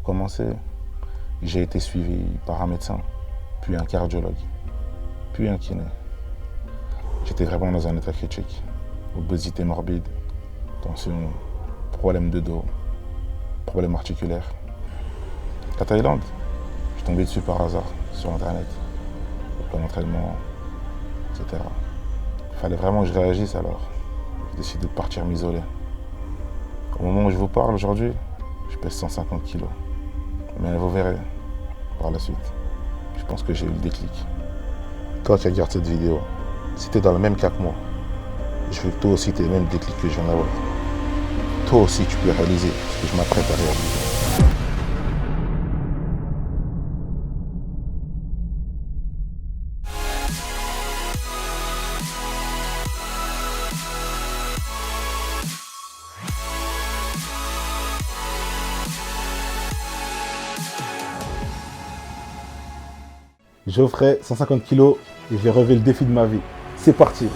Pour commencer, j'ai été suivi par un médecin, puis un cardiologue, puis un kiné. J'étais vraiment dans un état critique. Obésité morbide, tension, problème de dos, problème articulaire. La Thaïlande, je suis tombé dessus par hasard sur internet, au plan d'entraînement, etc. Il fallait vraiment que je réagisse alors. J'ai décidé de partir m'isoler. Au moment où je vous parle aujourd'hui, je pèse 150 kilos. Mais vous verrez par la suite. Je pense que j'ai eu le déclic. Toi qui regardes cette vidéo, si tu es dans le même cas que moi, je veux que toi aussi tu aies le même déclic que je viens d'avoir. Toi aussi tu peux réaliser ce que je m'apprête à réaliser. Geoffrey, 150 kilos et je vais relever le défi de ma vie. C'est parti!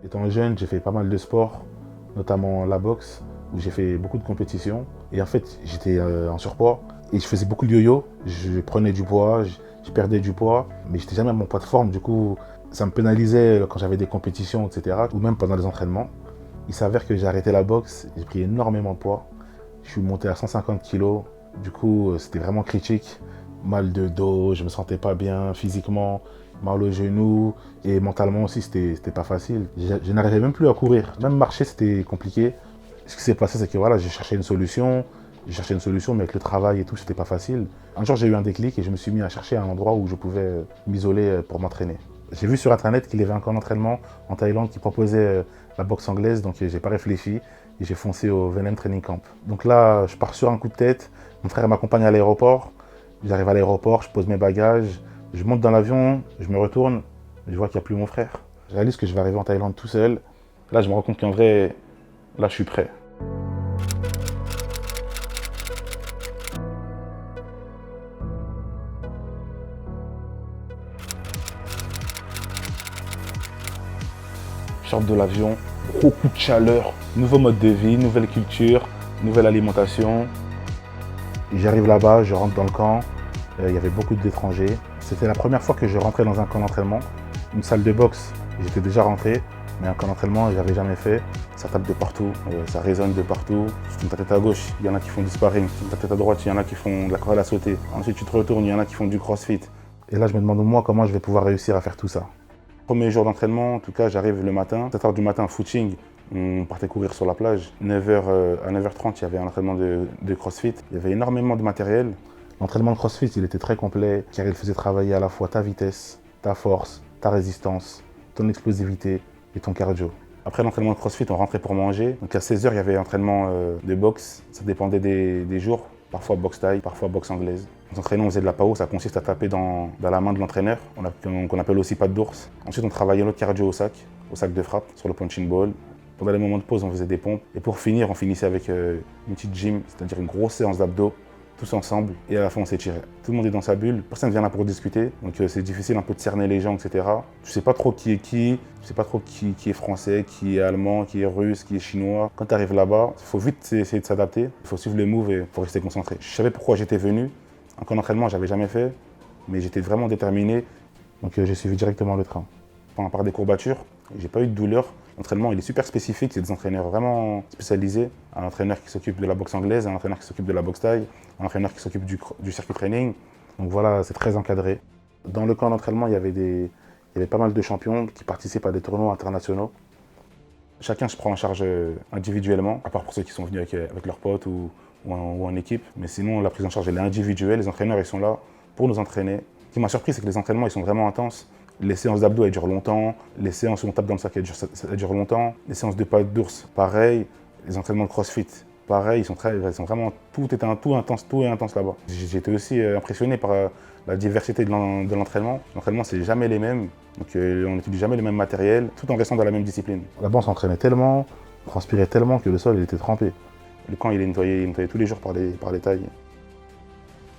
Étant jeune, j'ai fait pas mal de sports, notamment la boxe, où j'ai fait beaucoup de compétitions. Et en fait, j'étais en surpoids et je faisais beaucoup de yo-yo. Je prenais du poids, je perdais du poids, mais j'étais jamais à mon poids de forme. Du coup, ça me pénalisait quand j'avais des compétitions, etc. ou même pendant les entraînements. Il s'avère que j'ai arrêté la boxe, j'ai pris énormément de poids. Je suis monté à 150 kilos. Du coup, c'était vraiment critique. Mal de dos, je me sentais pas bien physiquement, mal aux genoux et mentalement aussi, c'était pas facile. Je n'arrivais même plus à courir. Même marcher, c'était compliqué. Ce qui s'est passé, c'est que voilà, j'ai cherché une solution. Mais avec le travail et tout, c'était pas facile. Un jour, j'ai eu un déclic et je me suis mis à chercher un endroit où je pouvais m'isoler pour m'entraîner. J'ai vu sur internet qu'il y avait un camp d'entraînement en Thaïlande qui proposait la boxe anglaise, donc j'ai pas réfléchi et j'ai foncé au Venom Training Camp. Donc là, je pars sur un coup de tête. Mon frère m'accompagne à l'aéroport. J'arrive à l'aéroport, je pose mes bagages, je monte dans l'avion, je me retourne, je vois qu'il n'y a plus mon frère. Je réalise que je vais arriver en Thaïlande tout seul. Là, je me rends compte qu'en vrai, là, je suis prêt. Je sors de l'avion, gros coup de chaleur, nouveau mode de vie, nouvelle culture, nouvelle alimentation. J'arrive là-bas, je rentre dans le camp, il y avait beaucoup d'étrangers. C'était la première fois que je rentrais dans un camp d'entraînement. Une salle de boxe, j'étais déjà rentré, mais un camp d'entraînement, je n'avais jamais fait. Ça tape de partout, ça résonne de partout. Tu tournes ta tête à gauche, il y en a qui font du sparring. Tu tournes ta tête à droite, il y en a qui font de la corde à sauter. Ensuite, tu te retournes, il y en a qui font du crossfit. Et là, je me demande moi comment je vais pouvoir réussir à faire tout ça. Premier jour d'entraînement, en tout cas, j'arrive le matin. 7h du matin, footing. On partait courir sur la plage. À 9h30, il y avait un entraînement de crossfit. Il y avait énormément de matériel. L'entraînement de crossfit, il était très complet, car il faisait travailler à la fois ta vitesse, ta force, ta résistance, ton explosivité et ton cardio. Après l'entraînement de crossfit, on rentrait pour manger. Donc à 16h, il y avait entraînement de boxe. Ça dépendait des jours. Parfois boxe thaï, parfois boxe anglaise. On s'entraînait, on faisait de la PAO, ça consiste à taper dans la main de l'entraîneur, qu'on appelle aussi patte d'ours. Ensuite, on travaillait notre cardio au sac de frappe, sur le punching ball. Pendant les moments de pause, on faisait des pompes. Et pour finir, on finissait avec une petite gym, c'est-à-dire une grosse séance d'abdos, tous ensemble. Et à la fin, on s'étirait. Tout le monde est dans sa bulle, personne ne vient là pour discuter. Donc c'est difficile un peu de cerner les gens, etc. Tu sais pas trop qui est qui, tu sais pas trop qui est français, qui est allemand, qui est russe, qui est chinois. Quand tu arrives là-bas, il faut vite essayer de s'adapter. Il faut suivre les moves et il faut rester concentré. Je savais pourquoi j'étais venu. Un camp d'entraînement, j'avais jamais fait, mais j'étais vraiment déterminé. Donc j'ai suivi directement le train. Par des courbatures, j'ai pas eu de douleur. L'entraînement, il est super spécifique, c'est des entraîneurs vraiment spécialisés. Un entraîneur qui s'occupe de la boxe anglaise, un entraîneur qui s'occupe de la boxe thaï, un entraîneur qui s'occupe du circuit training. Donc voilà, c'est très encadré. Dans le camp d'entraînement, il y avait pas mal de champions qui participent à des tournois internationaux. Chacun se prend en charge individuellement, à part pour ceux qui sont venus avec leurs potes ou en équipe. Mais sinon, la prise en charge, elle est individuelle. Les entraîneurs, ils sont là pour nous entraîner. Ce qui m'a surpris, c'est que les entraînements, ils sont vraiment intenses. Les séances d'abdos, elles durent longtemps. Les séances où on tape dans le sac, elles durent longtemps. Les séances de patte d'ours, pareil. Les entraînements de crossfit, pareil. Ils sont vraiment, tout est intense là-bas. J'ai été aussi impressionné par la diversité de l'entraînement. L'entraînement, c'est jamais les mêmes. Donc on n'utilise jamais le même matériel, tout en restant dans la même discipline. Là-bas, on s'entraînait tellement, on transpirait tellement que le sol, il était trempé. Le camp, il est nettoyé tous les jours par les tailles.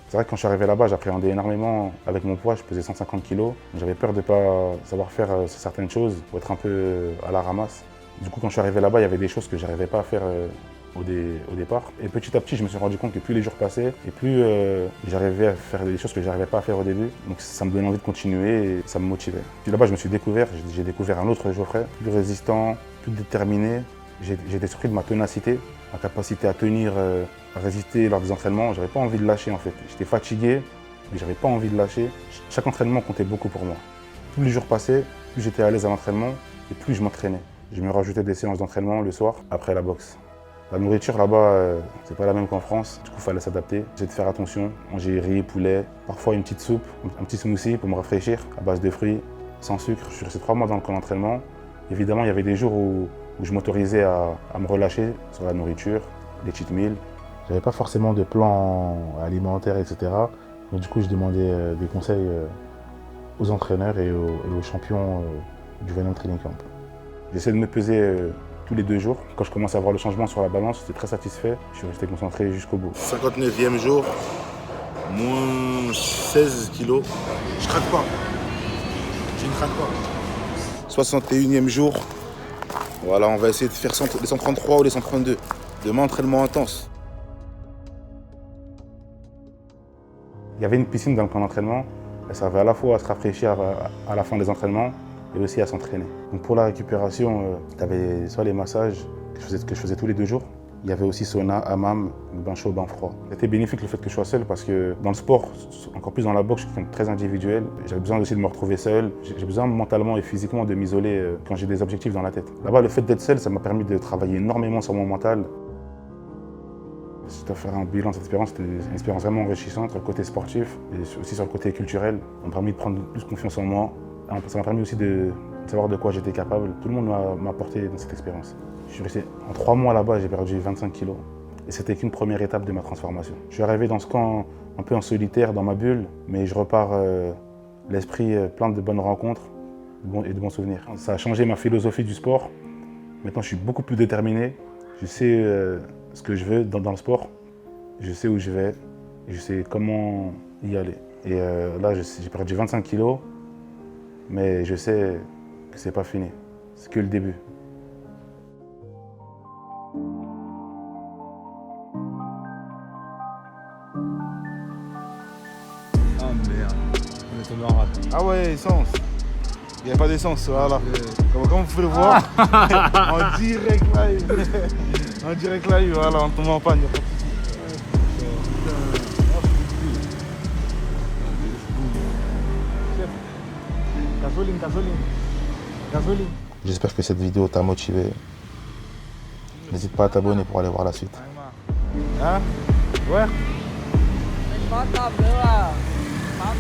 C'est vrai que quand je suis arrivé là-bas, j'appréhendais énormément avec mon poids, je pesais 150 kg. J'avais peur de ne pas savoir faire certaines choses, ou être un peu à la ramasse. Du coup, quand je suis arrivé là-bas, il y avait des choses que je n'arrivais pas à faire au départ. Et petit à petit, je me suis rendu compte que plus les jours passaient, et plus j'arrivais à faire des choses que je n'arrivais pas à faire au début. Donc ça me donnait envie de continuer et ça me motivait. Puis là-bas, je me suis découvert, j'ai découvert un autre Geoffrey, plus résistant, plus déterminé. J'ai été surpris de ma ténacité, ma capacité à tenir, à résister lors des entraînements. J'avais pas envie de lâcher en fait. J'étais fatigué, mais j'avais pas envie de lâcher. Chaque entraînement comptait beaucoup pour moi. Plus les jours passaient, plus j'étais à l'aise à l'entraînement et plus je m'entraînais. Je me rajoutais des séances d'entraînement le soir après la boxe. La nourriture là-bas, c'est pas la même qu'en France. Du coup, il fallait s'adapter. J'ai de faire attention. Manger riz, poulet, parfois une petite soupe, un petit smoothie pour me rafraîchir à base de fruits, sans sucre. Je suis resté 3 mois dans le camp d'entraînement. Évidemment, il y avait des jours où je m'autorisais à me relâcher sur la nourriture, les cheat meals. J'avais pas forcément de plan alimentaire, etc. Donc du coup, je demandais des conseils aux entraîneurs et aux champions du Venom Training Camp. J'essaie de me peser tous les 2 jours. Quand je commence à voir le changement sur la balance, j'étais très satisfait. Je suis resté concentré jusqu'au bout. 59e jour, moins 16 kilos. Je craque pas. Je ne craque pas. 61e jour. Voilà, on va essayer de faire les 133 ou les 132. Demain, entraînement intense. Il y avait une piscine dans le camp d'entraînement. Elle servait à la fois à se rafraîchir à la fin des entraînements et aussi à s'entraîner. Donc pour la récupération, tu avais soit les massages que je faisais tous les 2 jours. Il y avait aussi sauna, hammam, bain chaud, bain froid. C'était bénéfique le fait que je sois seul parce que dans le sport, encore plus dans la boxe, je suis quelqu'un de très individuel. J'avais besoin aussi de me retrouver seul. J'ai besoin mentalement et physiquement de m'isoler quand j'ai des objectifs dans la tête. Là-bas, le fait d'être seul, ça m'a permis de travailler énormément sur mon mental. Si je dois faire un bilan de cette expérience, c'était une expérience vraiment enrichissante sur le côté sportif et aussi sur le côté culturel. Ça m'a permis de prendre plus confiance en moi. Ça m'a permis aussi de savoir de quoi j'étais capable. Tout le monde m'a apporté dans cette expérience. Je suis resté en 3 mois là-bas, j'ai perdu 25 kilos. Et c'était qu'une première étape de ma transformation. Je suis arrivé dans ce camp un peu en solitaire, dans ma bulle, mais je repars l'esprit plein de bonnes rencontres et de bons souvenirs. Ça a changé ma philosophie du sport. Maintenant, je suis beaucoup plus déterminé. Je sais ce que je veux dans le sport. Je sais où je vais. Je sais comment y aller. Et là, j'ai perdu 25 kilos, mais je sais que c'est pas fini. C'est que le début. Ah merde, on est tombé en rade. Ah ouais, essence. Il n'y a pas d'essence, voilà. Comme vous pouvez le voir, en direct live. En direct live, voilà, on tombe en panne. Gasoline. J'espère que cette vidéo t'a motivé. N'hésite pas à t'abonner pour aller voir la suite. Hein? Ouais. ไม่ขอตอบเลยว่าครับ